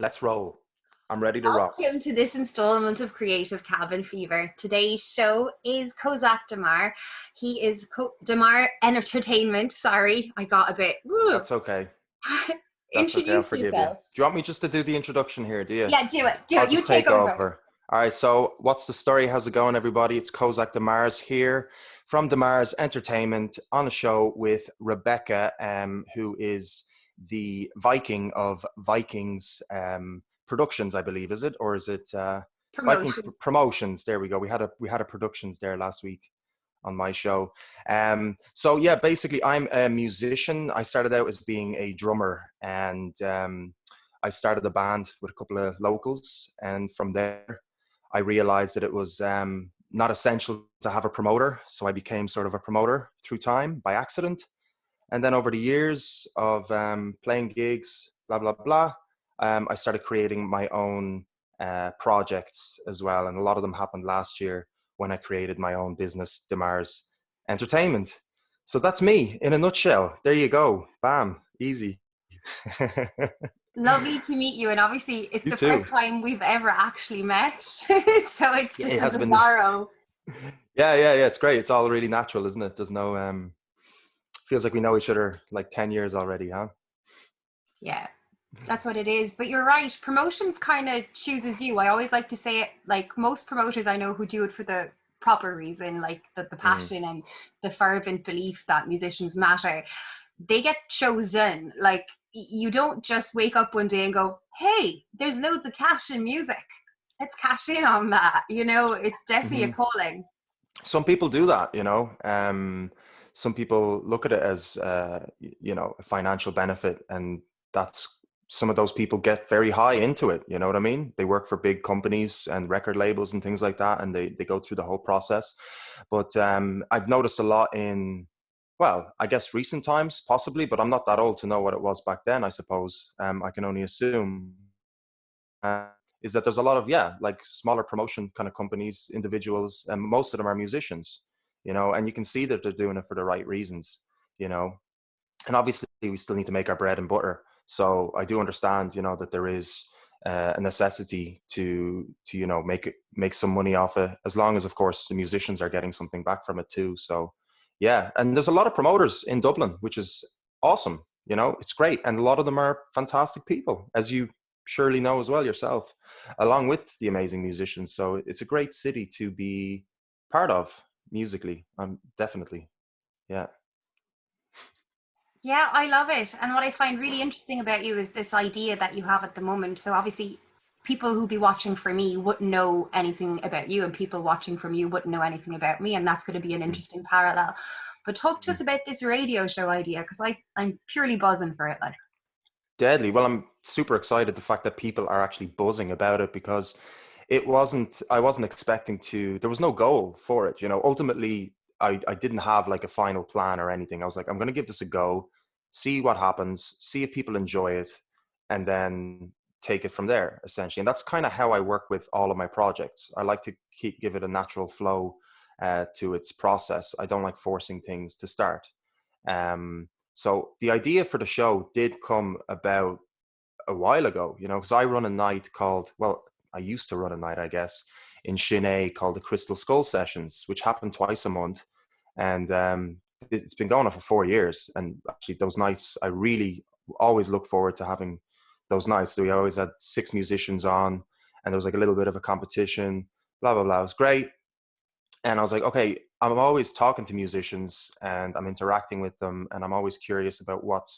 Let's roll. I'm ready to rock. Welcome to this installment of Creative Cabin Fever. Today's show is Kozak DeMars. He is DeMar Entertainment. Sorry, I got a bit. Woo. That's okay. That's okay. I'll Introduce forgive you. Do yourself. you want me just to do the introduction here? Do you? Yeah, do it. Do I'll it. You just take take over. over. All right. So, what's the story? How's it going, everybody? It's Kozak DeMars here from DeMars Entertainment on a show with Rebecca, who is the Viking of Vikings Productions, I believe. Is it, or is it Vikings Promotion. Promotions? There we go. We had a productions there last week on my show. So yeah, basically I'm a musician. I started out as being a drummer, and I started a band with a couple of locals, and from there I realized that it was not essential to have a promoter, so I became sort of a promoter through time by accident. And then over the years of playing gigs, blah blah blah, I started creating my own projects as well, and a lot of them happened last year when I created my own business, DeMars Entertainment. So that's me in a nutshell. There you go. Bam. Easy. Lovely to meet you. And obviously, it's You the too. first time we've ever actually met. So it's Yeah, just it a has been. bizarro. Yeah. It's great. It's all really natural, isn't it? There's no feels like we know each other like 10 years already, huh? Yeah. That's what it is. But you're right. Promotions kind of chooses you. I always like to say it like most promoters I know who do it for the proper reason, like the Mm. passion and the fervent belief that musicians matter. They get chosen. Like you don't just wake up one day and go, hey, there's loads of cash in music. Let's cash in on that. It's definitely a Hmm. calling. Some people do that, some people look at it as a financial benefit, and that's some of those people get very high into it, you know what I mean? They work for big companies and record labels and things like that, and they go through the whole process. But I've noticed a lot in, well, I guess recent times possibly, but I'm not that old to know what it was back then, I suppose. I can only assume, uh, is that there's a lot of, yeah, like smaller promotion kind of companies, individuals, and most of them are musicians, and you can see that they're doing it for the right reasons, you know and obviously we still need to make our bread and butter. So I do understand, that there is a necessity to make some money off it, as long as of course the musicians are getting something back from it too. So yeah, and there's a lot of promoters in Dublin, which is awesome. It's great, and a lot of them are fantastic people, as you surely know as well yourself, along with the amazing musicians. So it's a great city to be part of musically. Definitely, yeah. Yeah, I love it. And what I find really interesting about you is this idea that you have at the moment. So obviously, people who be watching for me wouldn't know anything about you, and people watching from you wouldn't know anything about me, and that's going to be an interesting parallel. But talk to Mm-hmm. us about this radio show idea, because I'm purely buzzing for it. Like, Deadly. Well, I'm super excited the fact that people are actually buzzing about it, because I wasn't expecting to, there was no goal for it. Ultimately, I didn't have like a final plan or anything. I was like, I'm going to give this a go, see what happens, see if people enjoy it, and then take it from there, essentially. And that's kind of how I work with all of my projects. I like to give it a natural flow to its process. I don't like forcing things to start. So the idea for the show did come about a while ago, because I run a night called, well, I used to run a night, I guess, in Shinee called the Crystal Skull Sessions, which happen twice a month. And it's been going on for 4 years. And actually, those nights, I really always look forward to having those nights. So we always had 6 musicians on, and there was like a little bit of a competition, blah, blah, blah. It was great. And I was like, okay, I'm always talking to musicians and I'm interacting with them, and I'm always curious about what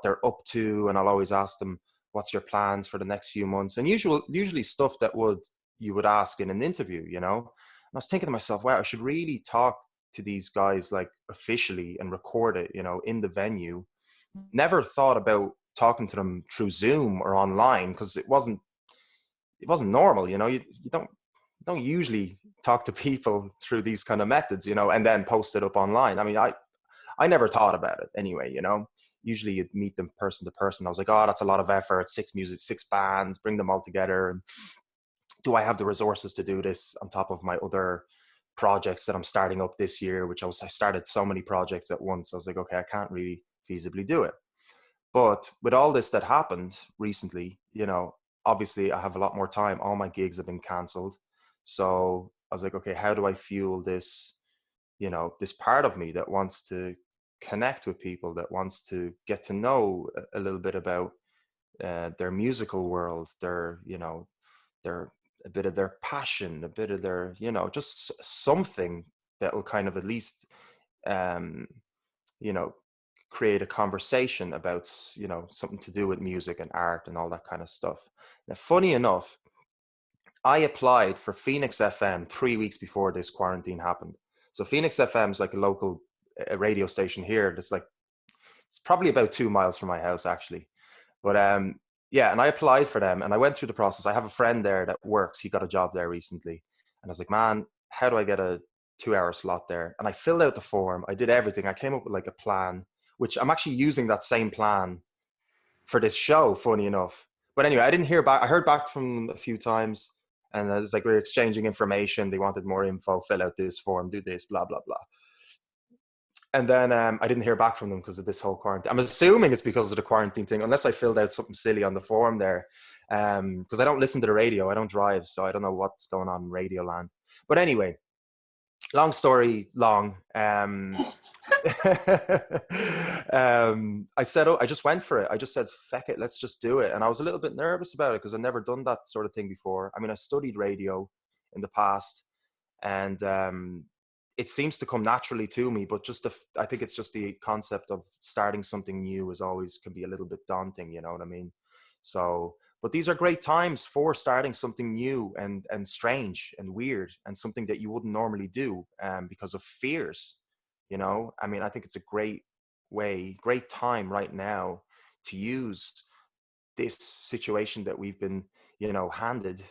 they're up to, and I'll always ask them, what's your plans for the next few months? And usually stuff that you would ask in an interview, And I was thinking to myself, wow, I should really talk to these guys like officially and record it, in the venue. Never thought about talking to them through Zoom or online, because it wasn't normal. You don't usually talk to people through these kind of methods, and then post it up online. I mean, I never thought about it anyway. Usually you'd meet them person to person. I was like, oh, that's a lot of effort. 6 bands, bring them all together. And do I have the resources to do this on top of my other projects that I'm starting up this year? I started so many projects at once. I was like, okay, I can't really feasibly do it. But with all this that happened recently, obviously I have a lot more time. All my gigs have been cancelled. So I was like, okay, how do I fuel this, this part of me that wants to connect with people, that wants to get to know a little bit about their musical world, their a bit of their passion, a bit of their, just something that will kind of at least, um, you know, create a conversation about, something to do with music and art and all that kind of stuff. Now, funny enough, I applied for Phoenix FM 3 weeks before this quarantine happened. So Phoenix FM is like a local radio station here. That's like, it's probably about 2 miles from my house actually. But yeah, and I applied for them and I went through the process. I have a friend there that works. He got a job there recently. And I was like, man, how do I get a 2 hour slot there? And I filled out the form. I did everything. I came up with like a plan, which I'm actually using that same plan for this show, funny enough. But anyway, I didn't hear back. I heard back from them a few times and it was like we were exchanging information. They wanted more info, fill out this form, do this, blah, blah, blah. And then I didn't hear back from them because of this whole quarantine. I'm assuming it's because of the quarantine thing, unless I filled out something silly on the form there. Because I don't listen to the radio. I don't drive, so I don't know what's going on in Radio Land. But anyway, long story long. I just went for it. I just said, feck it, let's just do it. And I was a little bit nervous about it because I've never done that sort of thing before. I mean, I studied radio in the past and it seems to come naturally to me, but I think it's just the concept of starting something new is always can be a little bit daunting, you know what I mean? So, but these are great times for starting something new and strange and weird and something that you wouldn't normally do because of fears, I mean, I think it's a great time right now to use this situation that we've been, handed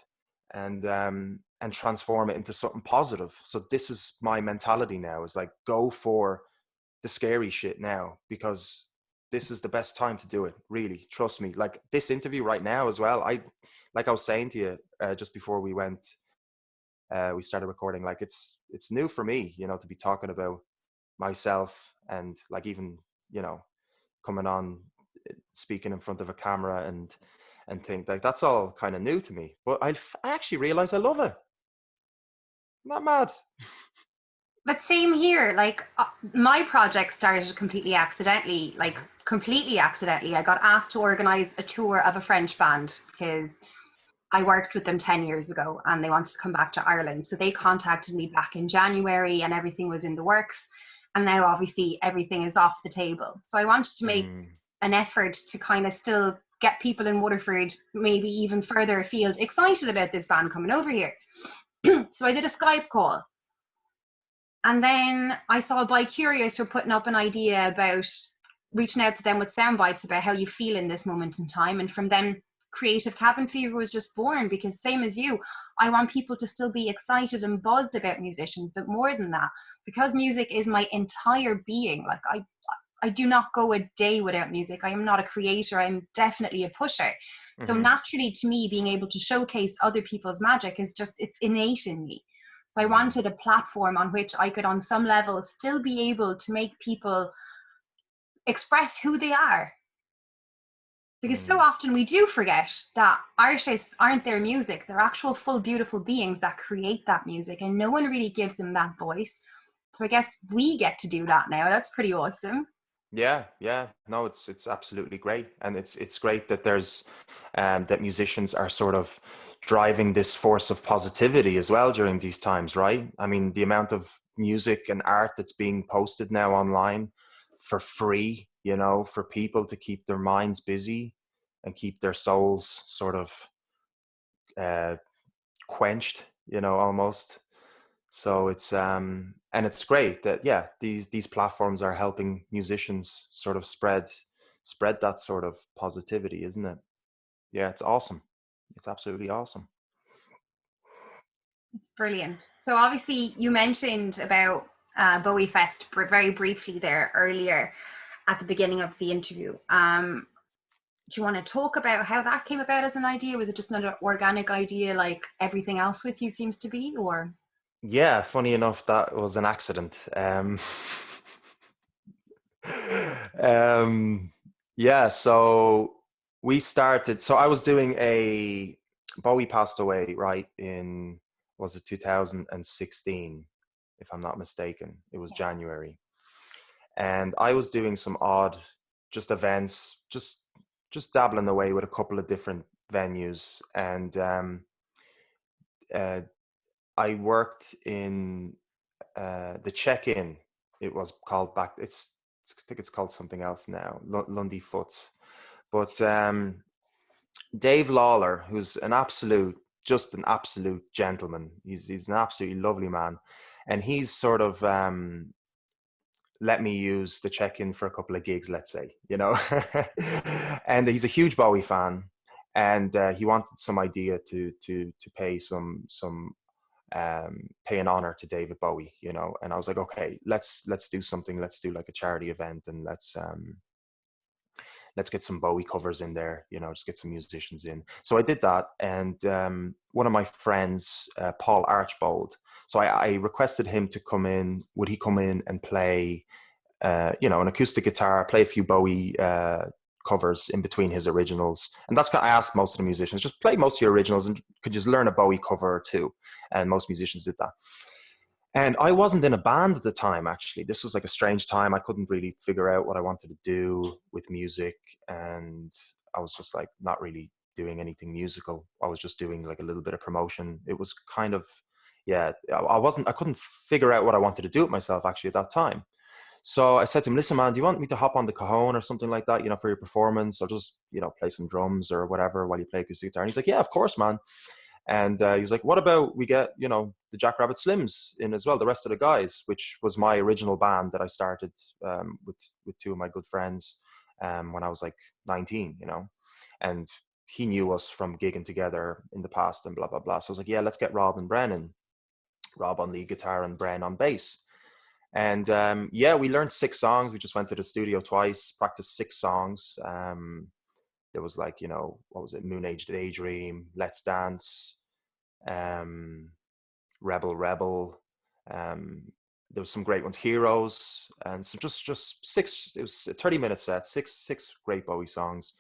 and transform it into something positive. So this is my mentality now, is like, go for the scary shit now, because this is the best time to do it. Really, trust me. Like this interview right now as well. Like I was saying to you just before we started recording, like it's new for me, to be talking about myself and like even, coming on speaking in front of a camera and think like that's all kind of new to me. But I actually realize I love it. Not mad. But same here. Like my project started completely accidentally. I got asked to organize a tour of a French band because I worked with them 10 years ago and they wanted to come back to Ireland. So they contacted me back in January and everything was in the works. And now obviously everything is off the table. So I wanted to make an effort to kind of still get people in Waterford, maybe even further afield, excited about this band coming over here. So I did a Skype call. And then I saw By Curious were putting up an idea about reaching out to them with sound bites about how you feel in this moment in time. And from then, Creative Cabin Fever was just born, because same as you, I want people to still be excited and buzzed about musicians, but more than that, because music is my entire being. Like I do not go a day without music. I am not a creator. I'm definitely a pusher. So naturally, to me, being able to showcase other people's magic is just, it's innate in me. So I wanted a platform on which I could, on some level, still be able to make people express who they are. Because so often we do forget that artists aren't their music. They're actual full, beautiful beings that create that music, and no one really gives them that voice. So I guess we get to do that now. That's pretty awesome. Yeah. No, it's absolutely great, and it's great that there's that musicians are sort of driving this force of positivity as well during these times, right? I mean, the amount of music and art that's being posted now online for free, for people to keep their minds busy and keep their souls sort of quenched, almost. So it's and it's great that these platforms are helping musicians sort of spread that sort of positivity, isn't it? Yeah, it's awesome. It's absolutely awesome. It's brilliant. So obviously you mentioned about Bowie Fest very briefly there earlier at the beginning of the interview. Do you want to talk about how that came about as an idea? Was it just another organic idea like everything else with you seems to be, or? Yeah, funny enough, that was an accident. Um, yeah, so We started, so I was doing Bowie passed away, right, in, was it 2016, if I'm not mistaken. It was Yeah. January. And I was doing some odd, just events, just dabbling away with a couple of different venues. And uh, I worked in the check-in. It was called back, I think it's called something else now, Lundy Foots. But Dave Lawler, who's just an absolute gentleman. He's an absolutely lovely man, and he's sort of let me use the check-in for a couple of gigs, let's say, and he's a huge Bowie fan, and he wanted some idea to pay some pay an honor to David Bowie, and I was like, okay, let's do something. Let's do like a charity event, and let's get some Bowie covers in there, just get some musicians in. So I did that. And one of my friends, Paul Archbold, so I requested him to come in. Would he come in and play, an acoustic guitar, play a few Bowie covers in between his originals? And that's kind of, I asked most of the musicians, just play most of your originals and could just learn a Bowie cover or two. And most musicians did that. And I wasn't in a band at the time, actually. This was like a strange time. I couldn't really figure out what I wanted to do with music. And I was just like not really doing anything musical. I was just doing like a little bit of promotion. It was kind of, yeah, I couldn't figure out what I wanted to do with myself actually at that time. So I said to him, listen, man, do you want me to hop on the cajon or something like that, for your performance, or just, play some drums or whatever while you play acoustic guitar? And he's like, yeah, of course, man. And he was like, what about we get, the Jackrabbit Slims in as well, the rest of the guys, which was my original band that I started with two of my good friends when I was like 19, and he knew us from gigging together in the past and blah, blah, blah. So I was like, yeah, let's get Rob and Brennan, Rob on lead guitar and Bren on bass. And yeah, we learned 6 songs. We just went to the studio twice, practiced 6 songs. There was like, what was it? Moon Age Daydream, Let's Dance, um, Rebel Rebel. There was some great ones, Heroes, and so just 6. It was a 30-minute set, six great Bowie songs,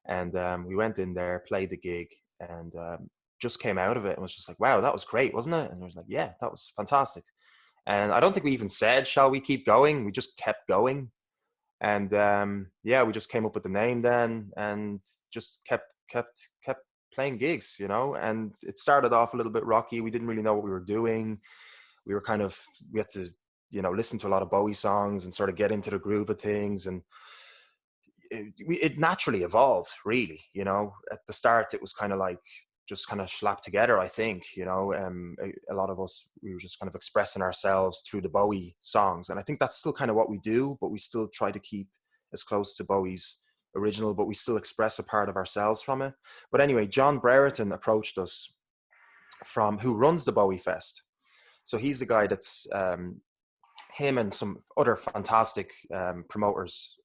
and we went in there, played the gig, and just came out of it and was just like, wow, that was great, wasn't it? And I was like, yeah, that was fantastic. And I don't think we even said, shall we keep going? We just kept going. And yeah, we just came up with the name then, and just kept playing gigs, and it started off a little bit rocky. We didn't really know what we were doing. We had to, listen to a lot of Bowie songs and sort of get into the groove of things. And it naturally evolved, really. At the start, it was kind of like just kind of slapped together, I think. A lot of us, we were just kind of expressing ourselves through the Bowie songs, and I think that's still kind of what we do, but we still try to keep as close to Bowie's original, but we still express a part of ourselves from it. But anyway, John Brereton approached us, who runs the Bowie Fest. So he's the guy that's him and some other fantastic promoters.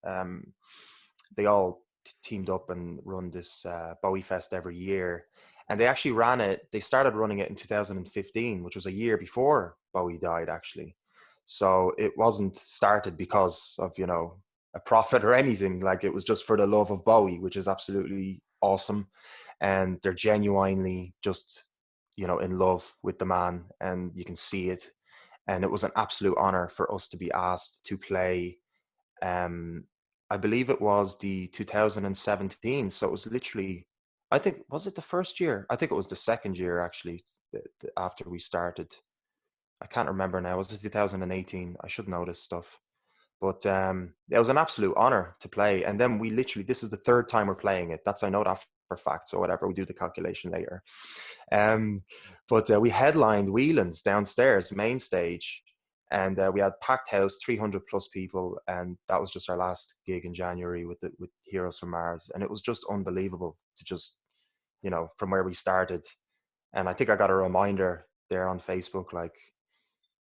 They all teamed up and run this Bowie Fest every year. And they actually they started running it in 2015, which was a year before Bowie died, actually. So it wasn't started because of, a profit or anything. Like, it was just for the love of Bowie, which is absolutely awesome. And they're genuinely just, in love with the man, and you can see it. And it was an absolute honor for us to be asked to play. I believe it was the 2017. So it was literally, I think, was it the first year? I think it was the second year, actually, after we started. I can't remember now. Was it 2018? I should know this stuff. But it was an absolute honor to play. And then this is the 3rd time we're playing it. I know that for fact. So whatever, we do the calculation later. But we headlined Whelan's downstairs, main stage. And we had packed house, 300 plus people. And that was just our last gig in January with Heroes from Mars. And it was just unbelievable to just, from where we started. And I think I got a reminder there on Facebook, like,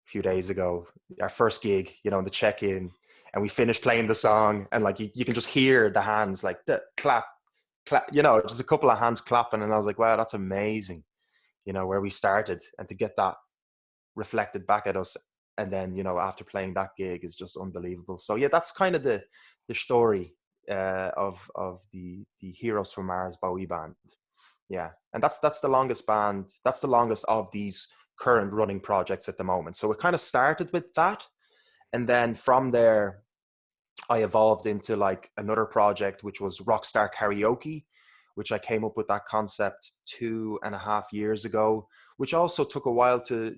few days ago, our first gig, the check-in, and we finished playing the song, and like you can just hear the hands, like the clap, just a couple of hands clapping, and I was like, wow, that's amazing, where we started, and to get that reflected back at us, and then after playing that gig is just unbelievable. So yeah, that's kind of the story of the Heroes from Mars Bowie band. Yeah, and that's the longest band. That's the longest of these current running projects at the moment. So it kind of started with that, and then from there, I evolved into like another project, which was Rockstar Karaoke, which I came up with that concept 2.5 years ago, which also took a while to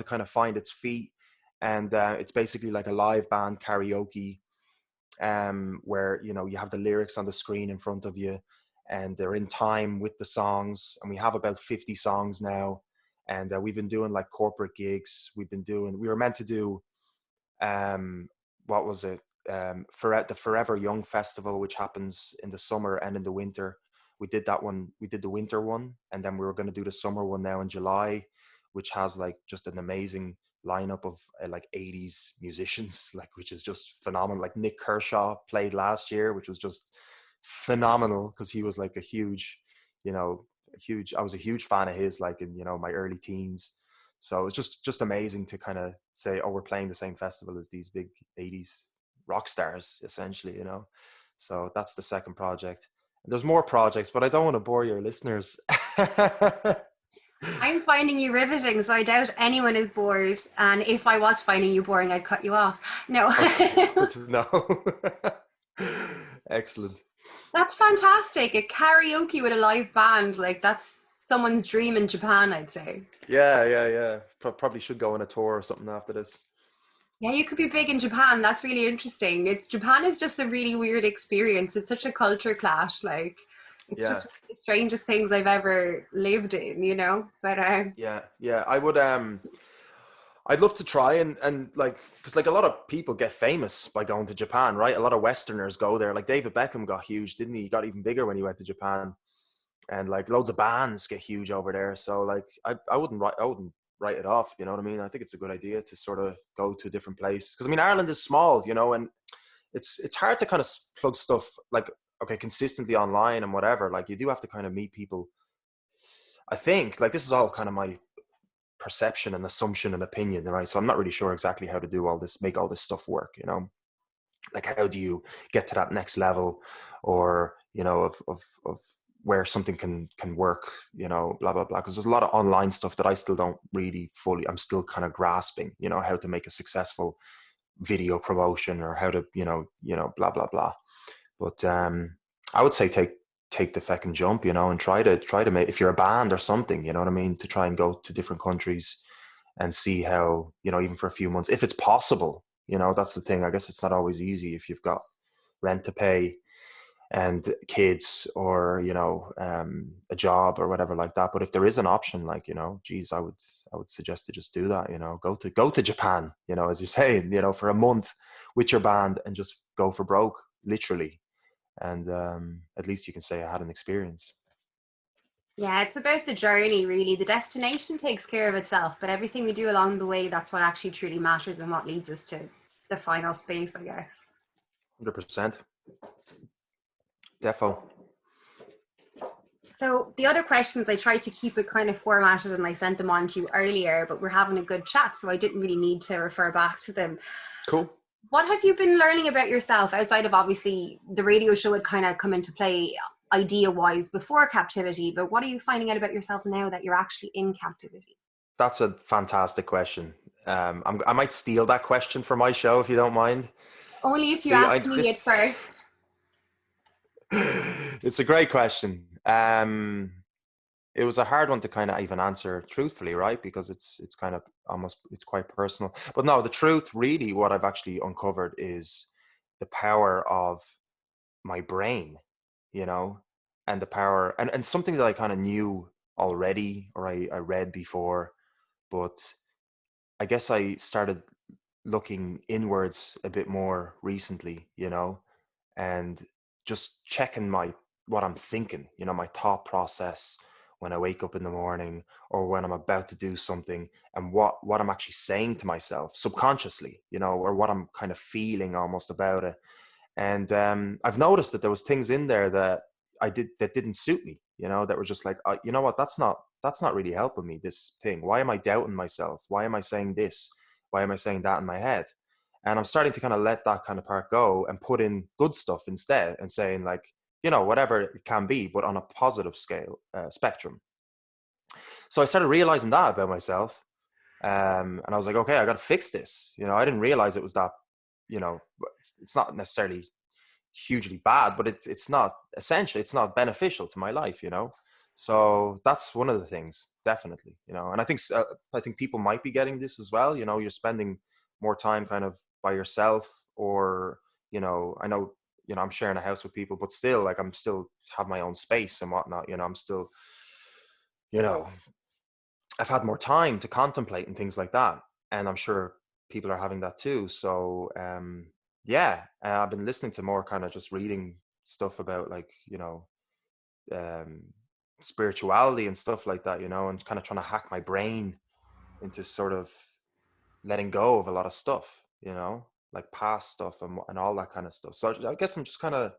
kind of find its feet. And it's basically like a live band karaoke, where you have the lyrics on the screen in front of you, and they're in time with the songs. And we have about 50 songs now, and we've been doing like corporate gigs. We were meant to do what was it? For the Forever Young Festival, which happens in the summer and in the winter. We did that one. We did the winter one, and then we were going to do the summer one now in July, which has like just an amazing lineup of like 80s musicians, like, which is just phenomenal. Like Nick Kershaw played last year, which was just phenomenal because he was like a huge, I was a huge fan of his, like in my early teens. So it's just amazing to kind of say, oh, we're playing the same festival as these big 80s rock stars, essentially. So that's the second project. There's more projects, but I don't want to bore your listeners. I'm finding you riveting, so I doubt anyone is bored. And if I was finding you boring, I'd cut you off. No. Okay, good to know. Excellent. That's fantastic. A karaoke with a live band, like that's someone's dream in Japan, I'd say. Yeah. Probably should go on a tour or something after this. Yeah, you could be big in Japan. That's really interesting. Japan is just a really weird experience. It's such a culture clash. Like, it's Yeah, just one of the strangest things I've ever lived in. But yeah. I'd love to try and like, because like a lot of people get famous by going to Japan, right? A lot of Westerners go there. Like David Beckham got huge, didn't he? He got even bigger when he went to Japan, and like loads of bands get huge over there. So like, I wouldn't write it off. You know what I mean? I think it's a good idea to sort of go to a different place, because I mean Ireland is small, and it's hard to kind of plug stuff like, okay, consistently online and whatever. Like you do have to kind of meet people. I think like this is all kind of my perception and assumption and opinion, right? So I'm not really sure exactly how to do all this, make all this stuff work. Like how do you get to that next level, or of where something can work, blah blah blah. Because there's a lot of online stuff that I still don't really fully. I'm still kind of grasping, how to make a successful video promotion, or how to, blah blah blah. But I would say take the fucking jump, and try to make, if you're a band or something, you know what I mean, to try and go to different countries and see how, even for a few months, if it's possible. That's the thing. I guess it's not always easy if you've got rent to pay and kids, or a job or whatever like that. But if there is an option, like, geez, I would suggest to just do that. Go to Japan, as you're saying, for a month with your band, and just go for broke, literally. And at least you can say I had an experience. yeah, it's about the journey, really. The destination takes care of itself, but everything we do along the way, that's what actually truly matters and what leads us to the final space, I guess. 100%. Defo. So the other questions, I tried to keep it kind of formatted and I sent them on to you earlier, but we're having a good chat, so I didn't really need to refer back to them. Cool. What have you been learning about yourself outside of, obviously, the radio show had kind of come into play idea wise before captivity, but what are you finding out about yourself now that you're actually in captivity? That's a fantastic question. I might steal that question for my show if you don't mind. Only if you See, ask me at first. it's a great question. It was a hard one to kind of even answer truthfully, right? Because it's kind of almost, it's quite personal. But no, the truth, really, what I've actually uncovered is the power of my brain, you know, and the power, and something that I kind of knew already, or I read before, but I guess I started looking inwards a bit more recently, and just checking what I'm thinking, my thought process when I wake up in the morning, or when I'm about to do something, and what I'm actually saying to myself subconsciously, or what I'm kind of feeling almost about it. And I've noticed that there was things in there that that didn't suit me, that were just like, you know what, that's not really helping me, this thing. Why am I doubting myself? Why am I saying this? Why am I saying that in my head? And I'm starting to kind of let that kind of part go and put in good stuff instead, and saying like, whatever it can be, but on a positive scale, spectrum. So I started realizing that about myself. And I was like, okay, I got to fix this. I didn't realize it was that, it's not necessarily hugely bad, but it's not essentially, it's not beneficial to my life. So that's one of the things, definitely. And I think people might be getting this as well. You're spending more time kind of by yourself, or I know, I'm sharing a house with people, but still, like, I'm still have my own space and whatnot. I'm still, you know I've had more time to contemplate and things like that, and I'm sure people are having that too. So yeah, I've been listening to more, kind of just reading stuff about, like, um, spirituality and stuff like that, and kind of trying to hack my brain into sort of letting go of a lot of stuff, like past stuff and all that kind of stuff. So I guess I'm just kind of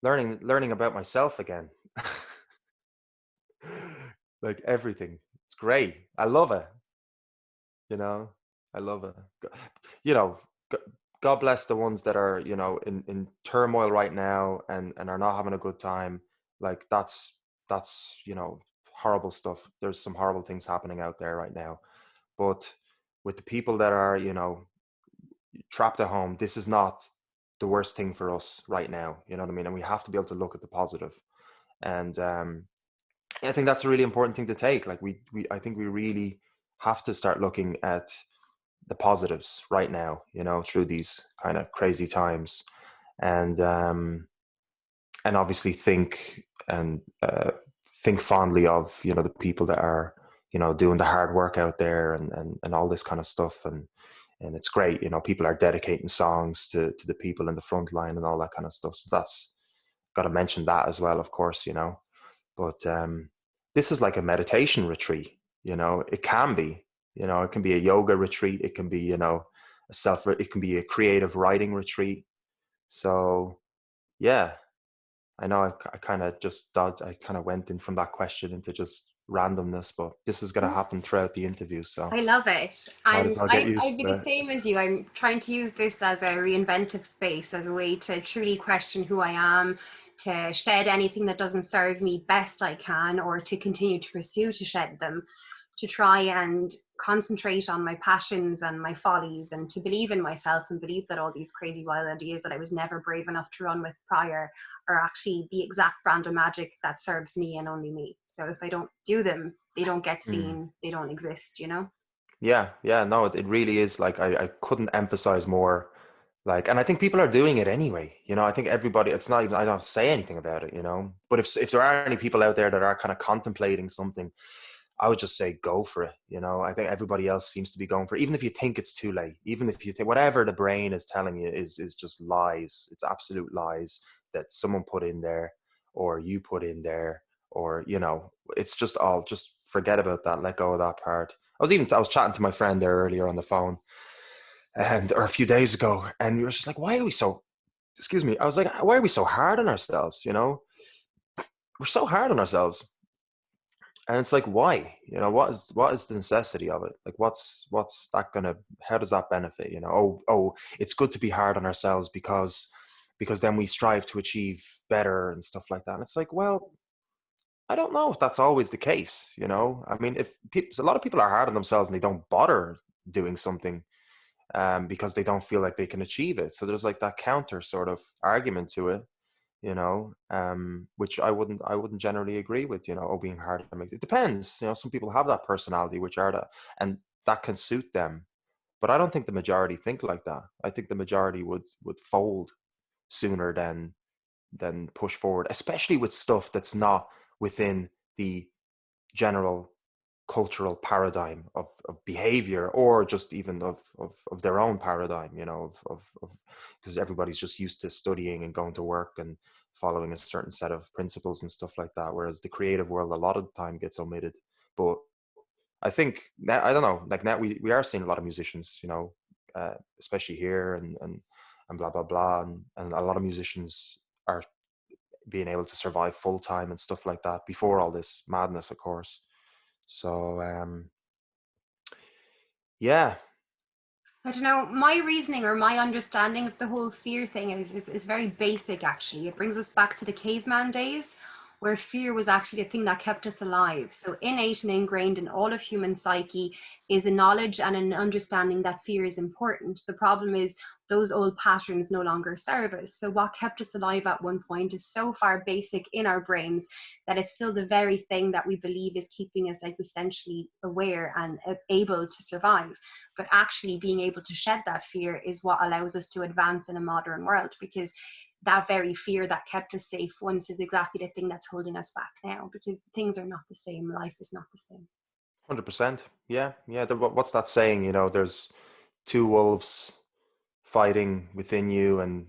learning about myself again. Like everything. It's great. I love it. You know, I love it. You know, g- God bless the ones that are, in turmoil right now, and are not having a good time. Like that's horrible stuff. There's some horrible things happening out there right now. But with the people that are, trapped at home, this is not the worst thing for us right now. You know what I mean? And we have to be able to look at the positive. And I think that's a really important thing to take. Like, I think we really have to start looking at the positives right now, through these kind of crazy times. And obviously think fondly of, the people that are, doing the hard work out there, and all this kind of stuff. And it's great, people are dedicating songs to the people in the front line and all that kind of stuff. So that's got to mention that as well, of course. But this is like a meditation retreat. It can be. It can be a yoga retreat. It can be, it can be a creative writing retreat. So yeah, I know I kind of just dodged. I kind of went in from that question into just randomness, but this is going to happen throughout the interview. So I love it. might as And well get I'd used be to the it. same as you. I'm trying to use this as a reinventive space, as a way to truly question who I am, to shed anything that doesn't serve me best I can, or to continue to pursue to shed them, to try and concentrate on my passions and my follies, and to believe in myself and believe that all these crazy wild ideas that I was never brave enough to run with prior are actually the exact brand of magic that serves me and only me. So if I don't do them, they don't get Mm. seen, they don't exist. Yeah, no, it really is. Like, I couldn't emphasize more. Like, and I think people are doing it anyway. I think everybody. It's not even. I don't say anything about it. But if there are any people out there that are kind of contemplating something, I would just say go for it. I think everybody else seems to be going for it. Even if you think it's too late, even if you think whatever the brain is telling you is just lies. It's absolute lies that someone put in there, or you put in there, or it's just forget about that. Let go of that part. I was chatting to my friend there earlier on the phone, or a few days ago, and we were just like, why are we so? Excuse me. I was like, why are we so hard on ourselves? We're so hard on ourselves. And it's like, why? What is the necessity of it? Like, what's that gonna? How does that benefit? Oh, it's good to be hard on ourselves because then we strive to achieve better and stuff like that. And it's like, well, I don't know if that's always the case. I mean, if people, a lot of people are hard on themselves and they don't bother doing something, because they don't feel like they can achieve it. So there's like that counter sort of argument to it, which I wouldn't generally agree with. Being hard on it depends. Some people have that personality, which are that, and that can suit them. But I don't think the majority think like that. I think the majority would fold sooner than push forward, especially with stuff that's not within the general cultural paradigm of behavior, or just even of their own paradigm, because everybody's just used to studying and going to work and following a certain set of principles and stuff like that, whereas the creative world a lot of the time gets omitted. But I think now, I don't know, like now we are seeing a lot of musicians, especially here, and blah blah blah, and a lot of musicians are being able to survive full time and stuff like that before all this madness, of course. So yeah. I don't know. My reasoning or my understanding of the whole fear thing is very basic, actually. It brings us back to the caveman days where fear was actually the thing that kept us alive. So, innate and ingrained in all of human psyche is a knowledge and an understanding that fear is important. The problem is those old patterns no longer serve us. So, what kept us alive at one point is so far basic in our brains that it's still the very thing that we believe is keeping us existentially aware and able to survive. But actually being able to shed that fear is what allows us to advance in a modern world, because that very fear that kept us safe once is exactly the thing that's holding us back now, because things are not the same, life is not the same. 100%. Yeah, yeah. What's that saying? You know, there's two wolves fighting within you, and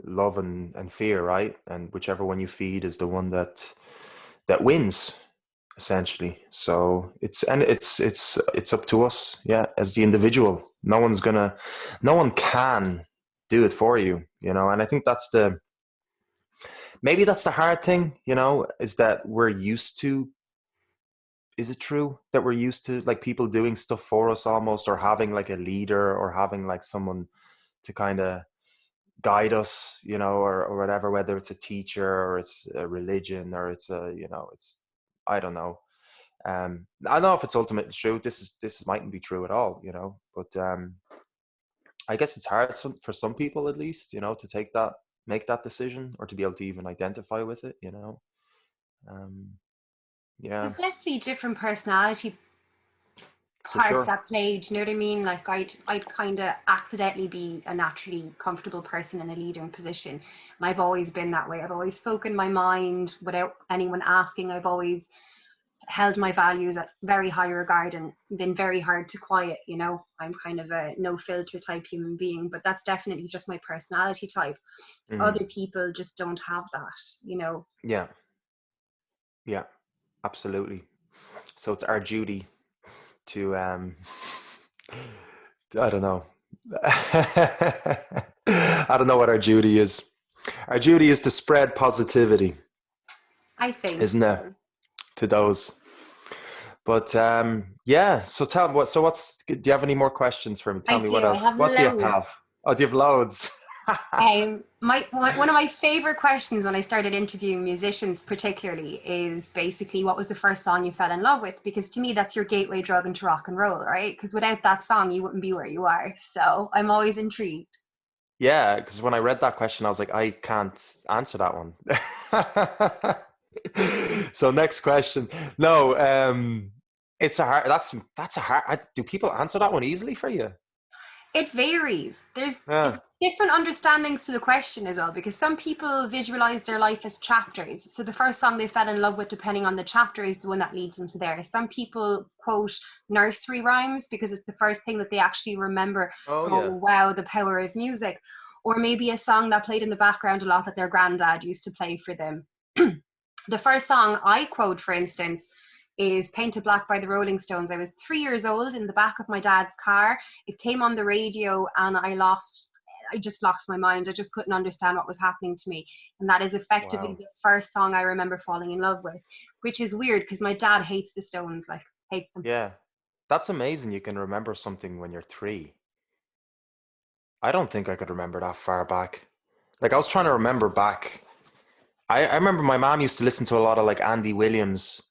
love and fear, right? And whichever one you feed is the one that wins, essentially. So it's up to us, yeah, as the individual. No one can do it for you, you know. And I think maybe that's the hard thing, you know, is that we're used to. Is it true that we're used to like people doing stuff for us almost, or having like a leader, or having like someone to kind of guide us, you know, or whatever, whether it's a teacher or it's a religion or it's a, you know, it's, I don't know. I don't know if it's ultimately true. This mightn't be true at all, you know, but I guess it's hard for some people at least, you know, to make that decision, or to be able to even identify with it, you know. Um, yeah, There's definitely different personality for parts sure. at play. Do you know what I mean? Like I'd kind of accidentally be a naturally comfortable person in a leading position, and I've always been that way. I've always spoken my mind without anyone asking. I've always held my values at very high regard and been very hard to quiet. You know, I'm kind of a no filter type human being, but that's definitely just my personality type. Hmm. Other people just don't have that. You know. Yeah, yeah, absolutely. So it's our duty to I don't know. I don't know what our duty is. Our duty is to spread positivity, I think isn't it, so. to those? But yeah. So tell me what. So what's? Do you have any more questions for me? I Tell me what do. I else. have What do you loads. have? Oh, do you have loads? My one of my favorite questions when I started interviewing musicians, particularly, is basically what was the first song you fell in love with? Because to me, that's your gateway drug into rock and roll, right? Because without that song, you wouldn't be where you are. So I'm always intrigued. Yeah, because when I read that question, I was like, I can't answer that one. So next question. No, it's a hard. That's a hard. Do people answer that one easily for you? It varies. There's Yeah. different understandings to the question as well, because some people visualize their life as chapters. So the first song they fell in love with, depending on the chapter, is the one that leads them to there. Some people quote nursery rhymes because it's the first thing that they actually remember. Oh Oh, yeah. wow, the power of music. Or maybe a song that played in the background a lot that their granddad used to play for them. The first song I quote, for instance, is Painted Black by the Rolling Stones. I was 3 years old in the back of my dad's car. It came on the radio and I just lost my mind. I just couldn't understand what was happening to me. And that is effectively Wow. the first song I remember falling in love with, which is weird because my dad hates the Stones, like hates them. Yeah. That's amazing. You can remember something when you're 3. I don't think I could remember that far back. Like I was trying to remember back. I remember my mom used to listen to a lot of like Andy Williams.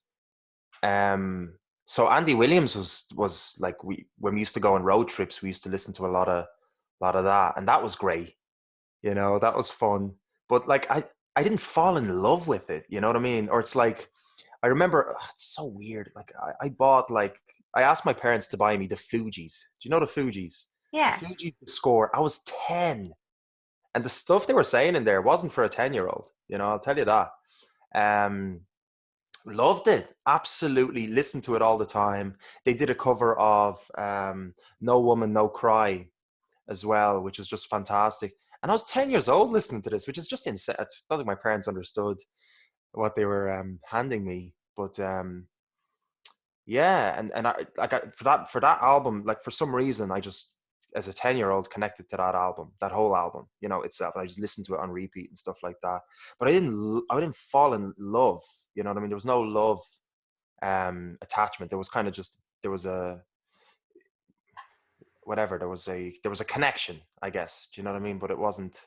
So Andy Williams was like we when we used to go on road trips, we used to listen to a lot of that, and that was great. You know, that was fun. But like I didn't fall in love with it. You know what I mean? Or it's like I remember it's so weird. Like I bought like I asked my parents to buy me the Fugees. Do you know the Fugees? The Yeah. Fugees score. I was 10, and the stuff they were saying in there wasn't for a 10-year-old. You know, I'll tell you that. Um, Loved it. Absolutely. Listened to it all the time. They did a cover of No Woman, No Cry as well, which was just fantastic. And I was 10 years old listening to this, which is just insane. I don't think my parents understood what they were handing me. But yeah, and for that album, like for some reason, I just as a 10-year-old connected to that album, that whole album, you know, itself, and I just listened to it on repeat and stuff like that. But I didn't fall in love. You know what I mean? There was no love attachment. There was kind of just there was a whatever, there was a connection, I guess. Do you know what I mean? But it wasn't.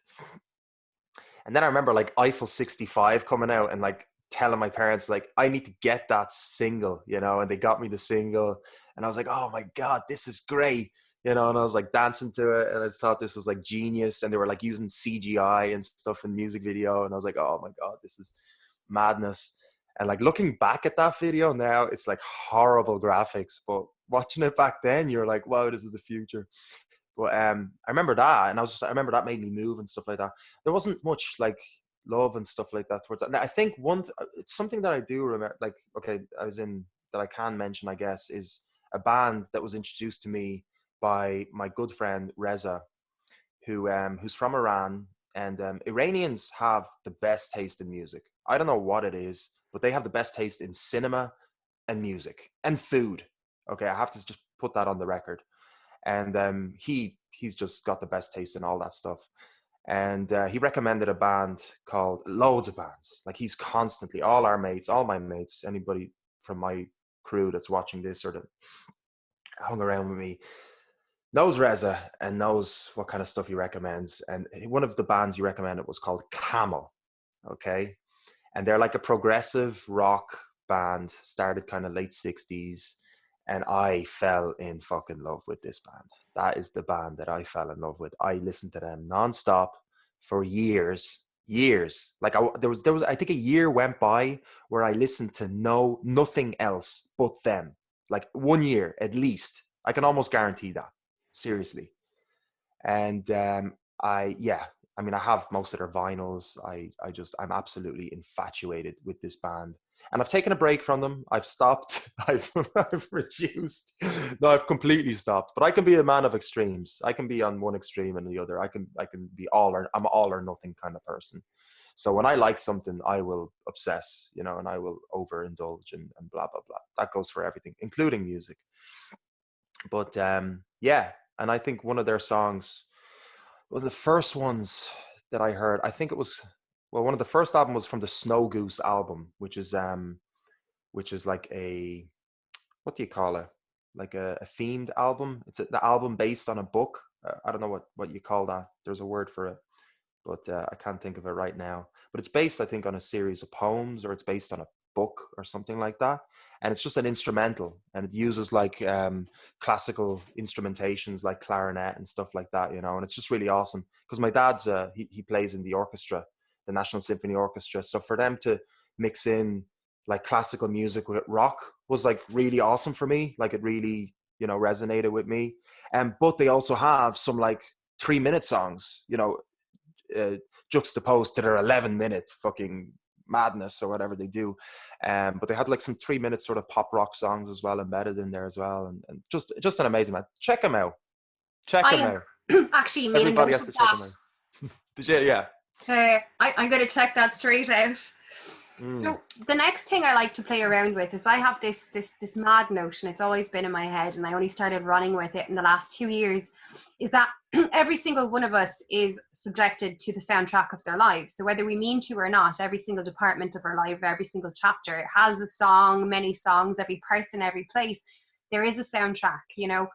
And then I remember like Eiffel 65 coming out and like telling my parents like I need to get that single, you know, and they got me the single and I was like, oh my God, this is great. You know, and I was like dancing to it and I just thought this was like genius. And they were like using CGI and stuff in music video. And I was like, oh my God, this is madness. And like looking back at that video now, it's like horrible graphics, but watching it back then, you're like, wow, this is the future. But I remember that, and I remember that made me move and stuff like that. There wasn't much like love and stuff like that towards that. Now, I think it's something that I do remember, like, okay, that I can mention, I guess, is a band that was introduced to me by my good friend Reza, who's from Iran, and Iranians have the best taste in music. I don't know what it is, but they have the best taste in cinema and music and food. Okay, I have to just put that on the record. And he's just got the best taste in all that stuff. And he recommended a band called loads of bands. Like he's constantly, all my mates, anybody from my crew that's watching this or that hung around with me knows Reza and knows what kind of stuff he recommends. And one of the bands he recommended was called Camel. Okay. And they're like a progressive rock band, started kind of late 60s. And I fell in fucking love with this band. That is the band that I fell in love with. I listened to them nonstop for years. Like there was, I think a year went by where I listened to nothing else but them. Like 1 year at least. I can almost guarantee that. Seriously. And I have most of their vinyls. I'm absolutely infatuated with this band. And I've taken a break from them. I've stopped. I've reduced. No, I've completely stopped. But I can be a man of extremes. I can be on one extreme and the other. I can be I'm an all or nothing kind of person. So when I like something, I will obsess, you know, and I will overindulge and blah, blah, blah. That goes for everything, including music. But yeah, and I think one of their songs, one of the first ones that I heard, I think it was, well, one of the first album was from the Snow Goose album, which is like a, what do you call it? Like a themed album. It's the album based on a book. I don't know what you call that. There's a word for it, but I can't think of it right now. But it's based, I think, on a series of poems, or it's based on a book or something like that. And it's just an instrumental, and it uses like classical instrumentations like clarinet and stuff like that, you know. And it's just really awesome because my dad's he plays in the orchestra, the National Symphony Orchestra. So for them to mix in like classical music with rock was like really awesome for me. Like it really, you know, resonated with me. But they also have some like 3-minute songs, you know, juxtaposed to their 11-minute fucking madness or whatever they do. But they had like some 3-minute sort of pop rock songs as well embedded in there as well. And just an amazing man. Check them out. Check them out. Actually made Everybody a note has to of check that. them out. Did you? Yeah. I'm going to check that straight out. So the next thing I like to play around with is I have this mad notion. It's always been in my head, and I only started running with it in the last 2 years. Is that every single one of us is subjected to the soundtrack of their lives. So whether we mean to or not, every single department of our life, every single chapter has a song, many songs, every person, every place. There is a soundtrack, you know.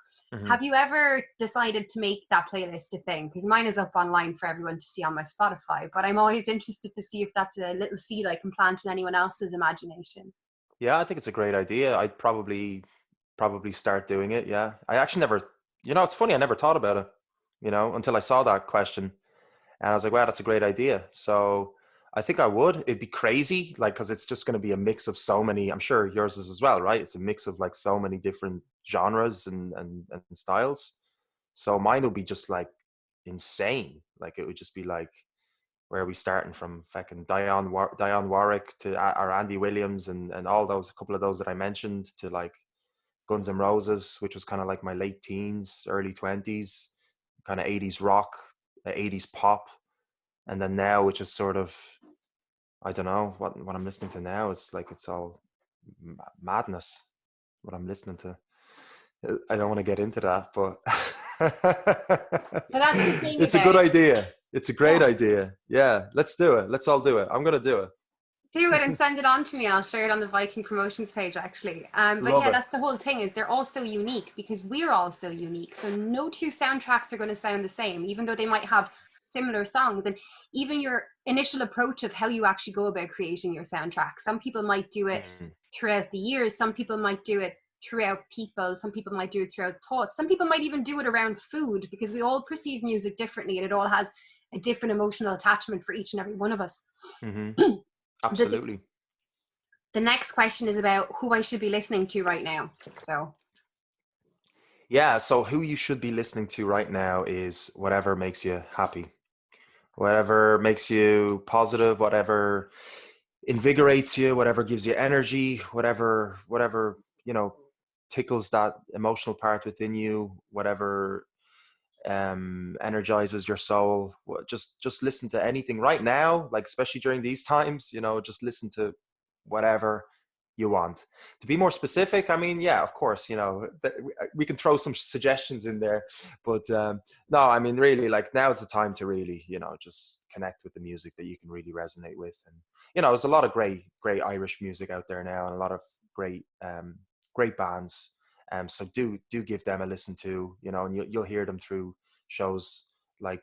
Have you ever decided to make that playlist a thing? Because mine is up online for everyone to see on my Spotify, but I'm always interested to see if that's a little seed I can plant in anyone else's imagination. Yeah, I think it's a great idea. I'd probably start doing it. Yeah. I actually never, you know, it's funny. I never thought about it, you know, until I saw that question. And I was like, wow, that's a great idea. So I think I would. It'd be crazy, like, because it's just going to be a mix of so many. I'm sure yours is as well, right? It's a mix of like so many different genres and styles. So mine would be just like insane. Like it would just be like, where are we starting from? Fucking Dionne Warwick to or Andy Williams and all those, a couple of those that I mentioned, to like Guns N' Roses, which was kind of like my late teens, early 20s, kind of 80s rock, 80s pop. And then now, which is sort of, I don't know, what I'm listening to now is like, it's all madness, what I'm listening to. I don't want to get into that, but But that's the thing it's a about good it. idea. It's a great idea. Yeah, let's do it. Let's all do it. I'm going to do it. Do it and send it on to me. I'll share it on the Viking promotions page, actually. But Love yeah, it. that's the whole thing, is they're all so unique because we're all so unique. So no two soundtracks are going to sound the same, even though they might have similar songs. And even your initial approach of how you actually go about creating your soundtrack. Some people might do it Mm. throughout the years. Some people might do it throughout people. Some people might do it throughout thoughts. Some people might even do it around food, because we all perceive music differently and it all has a different emotional attachment for each and every one of us. Hmm. the, Absolutely. the next question is about who I should be listening to right now. So, Yeah. So who you should be listening to right now is whatever makes you happy, whatever makes you positive, whatever invigorates you, whatever gives you energy, whatever, tickles that emotional part within you, whatever energizes your soul. Just listen to anything right now, like especially during these times, just listen to whatever you want. To be more specific, I mean, yeah, of course, we can throw some suggestions in there, but no, I mean, really, like now's the time to really, just connect with the music that you can really resonate with. And there's a lot of great Irish music out there now, and a lot of great bands. So do give them a listen to, and you'll hear them through shows like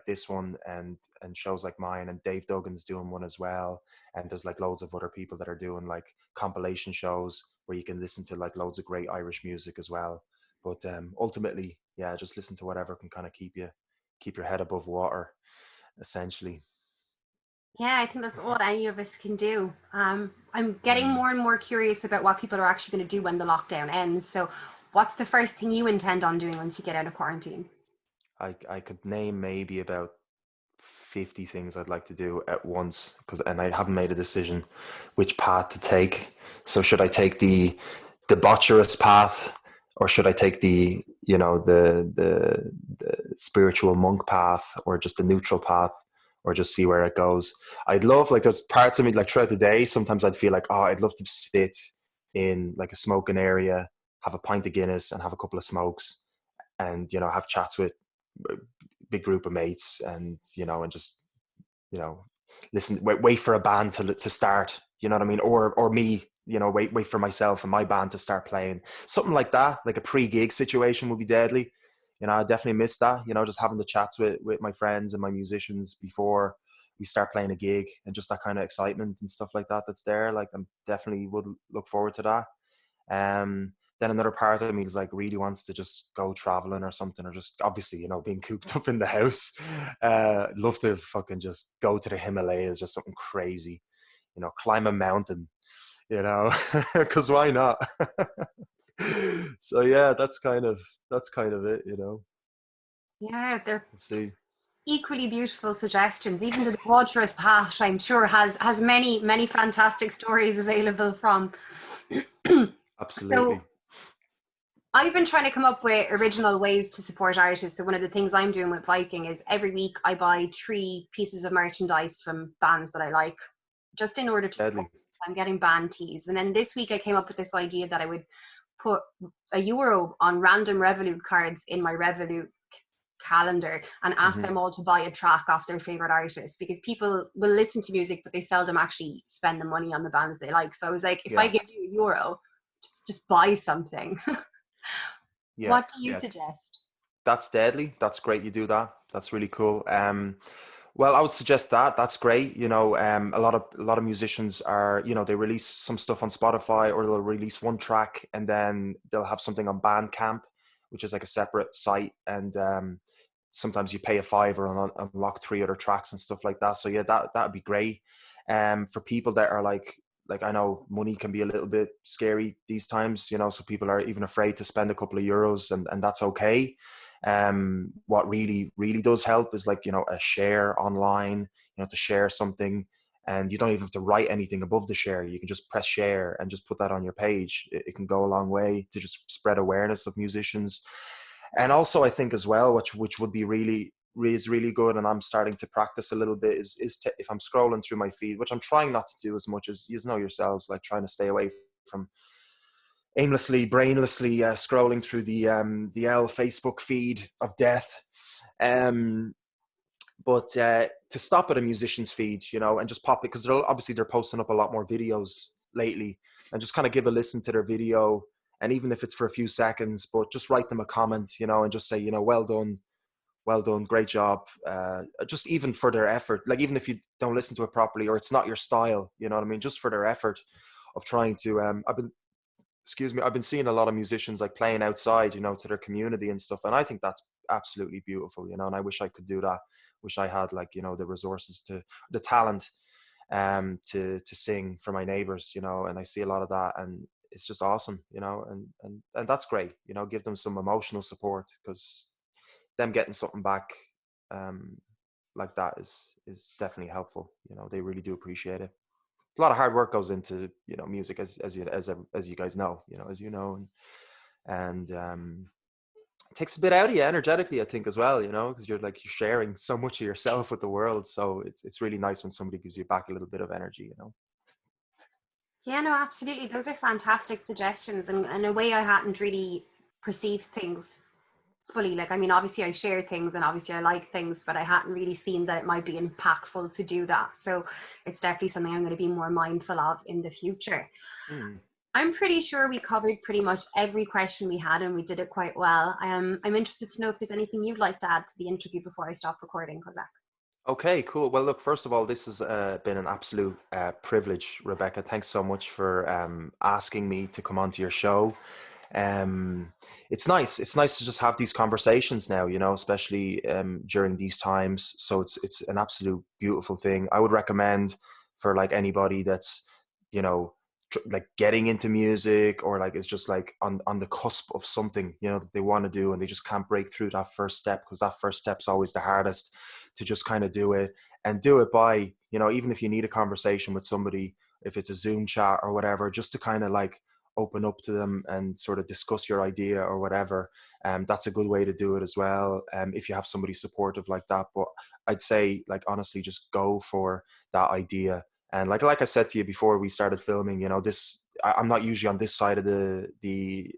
this one, and shows like mine, and Dave Duggan's doing one as well. And there's like loads of other people that are doing like compilation shows where you can listen to like loads of great Irish music as well. But ultimately, yeah, just listen to whatever can kind of keep your head above water, essentially. yeah, I think that's all any of us can do. I'm getting Mm. more and more curious about what people are actually going to do when the lockdown ends. So, what's the first thing you intend on doing once you get out of quarantine? I could name maybe about 50 things I'd like to do at once, and I haven't made a decision which path to take. So should I take the debaucherous path, or should I take the spiritual monk path, or just the neutral path, or just see where it goes? I'd love, like, there's parts of me, like throughout the day, sometimes I'd feel like, oh, I'd love to sit in like a smoking area, have a pint of Guinness and have a couple of smokes, and have chats with a big group of mates, and just you know listen, wait for a band to start, you know what I mean, or me, wait for myself and my band to start playing, something like that, like a pre-gig situation would be deadly. I definitely miss that, just having the chats with my friends and my musicians before we start playing a gig, and just that kind of excitement and stuff like that that's there. Like, I'm definitely would look forward to that. Then another part of me is like really wants to just go traveling or something, or just obviously, being cooped up in the house. Love to fucking just go to the Himalayas or something crazy, climb a mountain, because why not? So yeah, that's kind of it. Yeah, they're Let's see. equally beautiful suggestions. Even the Debaucherous Path, I'm sure, has many fantastic stories available from. So Absolutely. I've been trying to come up with original ways to support artists. So one of the things I'm doing with Viking is every week I buy 3 pieces of merchandise from bands that I like, just in order to support. Deadly. I'm getting band tees. And then this week I came up with this idea that I would put €1 on random Revolut cards in my Revolut calendar and ask Hmm. them all to buy a track off their favorite artist, because people will listen to music but they seldom actually spend the money on the bands they like. So I was like, if I Yeah. give you €1, just buy something. Yeah. What do you Yeah. suggest? That's deadly. That's great. You do that. That's really cool. Well, I would suggest that. That's great. A lot of musicians are, they release some stuff on Spotify, or they'll release one track and then they'll have something on Bandcamp, which is like a separate site. And sometimes you pay a fiver and unlock 3 other tracks and stuff like that. So yeah, that'd be great. For people that are like I know money can be a little bit scary these times, so people are even afraid to spend a couple of euros, and that's okay. What really, really does help is, like, a share online, to share something, and you don't even have to write anything above the share. You can just press share and just put that on your page. It can go a long way to just spread awareness of musicians. And also, I think as well, which would be really good, and I'm starting to practice a little bit, if I'm scrolling through my feed, which I'm trying not to do as much, as you know yourselves, like trying to stay away from aimlessly, brainlessly scrolling through the L Facebook feed of death. Um, But to stop at a musician's feed, you know, and just pop it, because obviously they're posting up a lot more videos lately, and just kind of give a listen to their video. And even if it's for a few seconds, but just write them a comment, you know, and just say, you know, well done, great job. Just even for their effort, like even if you don't listen to it properly or it's not your style, you know what I mean, just for their effort of trying to. I've been seeing a lot of musicians like playing outside, you know, to their community and stuff, and I think that's absolutely beautiful, you know. And I wish I could do that. Wish I had, like, you know, the resources, to the talent, to sing for my neighbors, you know. And I see a lot of that, and it's just awesome, you know. And that's great, you know. Give them some emotional support, because them getting something back, um, like that is definitely helpful. You know, they really do appreciate it. A lot of hard work goes into, you know, music, as you guys know, you know, as you know, and it takes a bit out of you energetically, I think, as well, you know, because you're sharing so much of yourself with the world. So it's really nice when somebody gives you back a little bit of energy, you know. Yeah, no, absolutely. Those are fantastic suggestions, and in a way I hadn't really perceived things fully. Like, I mean, obviously I share things and obviously I like things, but I hadn't really seen that it might be impactful to do that. So it's definitely something I'm going to be more mindful of in the future. Mm. I'm pretty sure we covered pretty much every question we had and we did it quite well. I'm interested to know if there's anything you'd like to add to the interview before I stop recording, Kozak. Okay, cool. Well, look, first of all, this has been an absolute privilege, Rebecca. Thanks so much for asking me to come onto your show. Um, it's nice. It's nice to just have these conversations now, you know, especially during these times. So it's an absolute beautiful thing. I would recommend for like anybody that's, you know, like getting into music, or like it's just like on the cusp of something, you know, that they want to do, and they just can't break through that first step, because that first step's always the hardest, to just kind of do it, and do it by, you know, even if you need a conversation with somebody, if it's a Zoom chat or whatever, just to kind of like open up to them and sort of discuss your idea or whatever. That's a good way to do it as well. If you have somebody supportive like that. But I'd say, like, honestly, just go for that idea. And like I said to you before we started filming, you know, I'm not usually on this side of the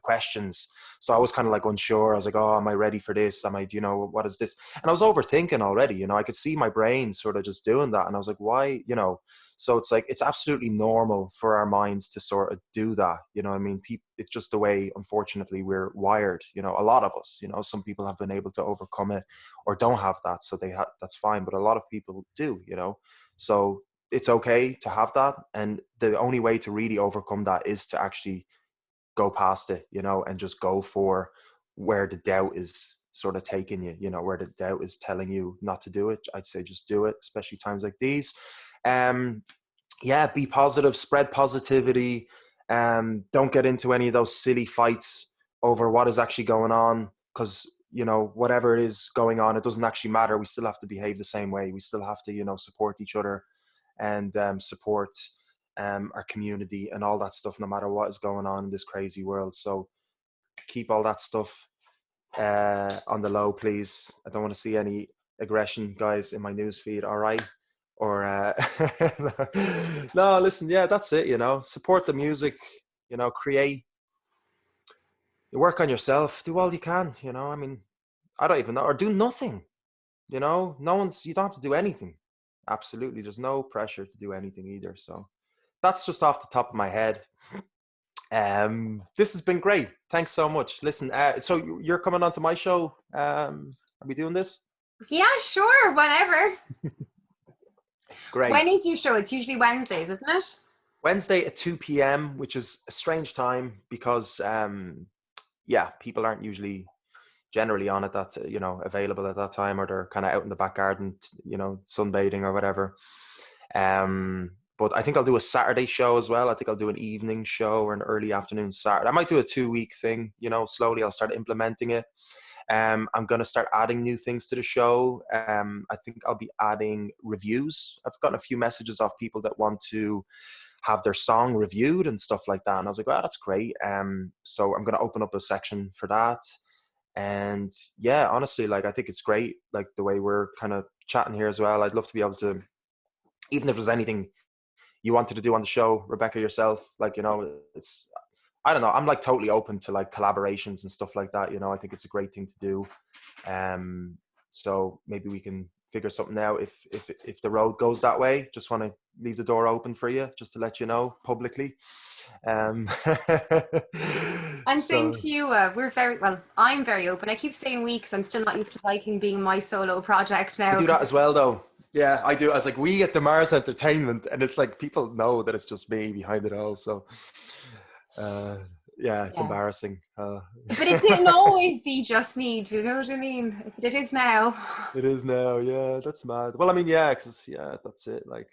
questions, so I was kind of like unsure. I was like, oh, am I ready for this? Am I, you know, what is this? And I was overthinking already. You know, I could see my brain sort of just doing that, and I was like, why? You know, so it's like it's absolutely normal for our minds to sort of do that. You know, I mean, it's just the way, unfortunately, we're wired. You know, a lot of us. You know, some people have been able to overcome it, or don't have that, so that's fine. But a lot of people do. You know, so it's okay to have that, and the only way to really overcome that is to actually go past it, you know, and just go for where the doubt is sort of taking you, you know, where the doubt is telling you not to do it. I'd say just do it, especially times like these. um yeah, be positive, spread positivity. Don't get into any of those silly fights over what is actually going on, because, you know, whatever it is going on, it doesn't actually matter. We still have to behave the same way. We still have to, you know, support each other, and support our community and all that stuff, no matter what is going on in this crazy world. So keep all that stuff on the low, please. I don't want to see any aggression, guys, in my news feed. All right. Or no, listen, yeah, that's it. You know, support the music. You know, create. You work on yourself. Do all you can. You know, I mean, I don't even know, or do nothing. You know, you don't have to do anything. Absolutely, there's no pressure to do anything either. So that's just off the top of my head. This has been great. Thanks so much. Listen, so you're coming onto my show. Are we doing this? Yeah, sure, whenever. Great. When is your show? It's usually Wednesdays, isn't it? Wednesday at 2 p.m., which is a strange time because, yeah, people aren't usually generally on it, that's, you know, available at that time, or they're kind of out in the back garden, you know, sunbathing or whatever. But I think I'll do a Saturday show as well. I think I'll do an evening show or an early afternoon Saturday. I might do a 2-week thing, you know, slowly I'll start implementing it. I'm going to start adding new things to the show. I think I'll be adding reviews. I've gotten a few messages off people that want to have their song reviewed and stuff like that. And I was like, well, that's great. So I'm going to open up a section for that. And yeah, honestly, like, I think it's great, like the way we're kind of chatting here as well. I'd love to be able to, even if there's anything you wanted to do on the show, Rebecca, yourself, like, you know, I don't know, I'm like totally open to like collaborations and stuff like that. You know, I think it's a great thing to do. So maybe we can figure something out if the road goes that way. Just want to leave the door open for you, just to let you know publicly. Um, And same so to you. We're very well. I'm very open. I keep saying we because I'm still not used to Viking being my solo project I now. do that as well, though. Yeah, I do. I was like, we at DeMars Entertainment, and it's like people know that it's just me behind it all. So, uh, yeah, it's Yeah. embarrassing. But it didn't always be just me. Do you know what I mean? But it is now. It is now. Yeah, that's mad. Well, I mean, yeah, because yeah, that's it. Like,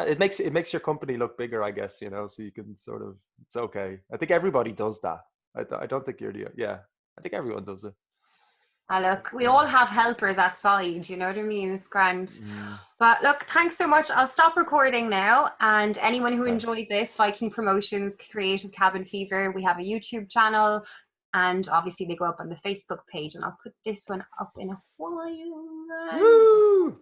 it makes your company look bigger, I guess. So you can sort of. It's okay. I think everybody does that. I don't think you're the. Yeah, I think everyone does it. Ah, look, we all have helpers outside, you know what I mean? It's grand. Mm, But look, thanks so much. I'll stop recording now. And anyone who okay. enjoyed this, Viking Promotions, Creative Cabin Fever, we have a YouTube channel. And obviously, they go up on the Facebook page. And I'll put this one up in a while. Woo!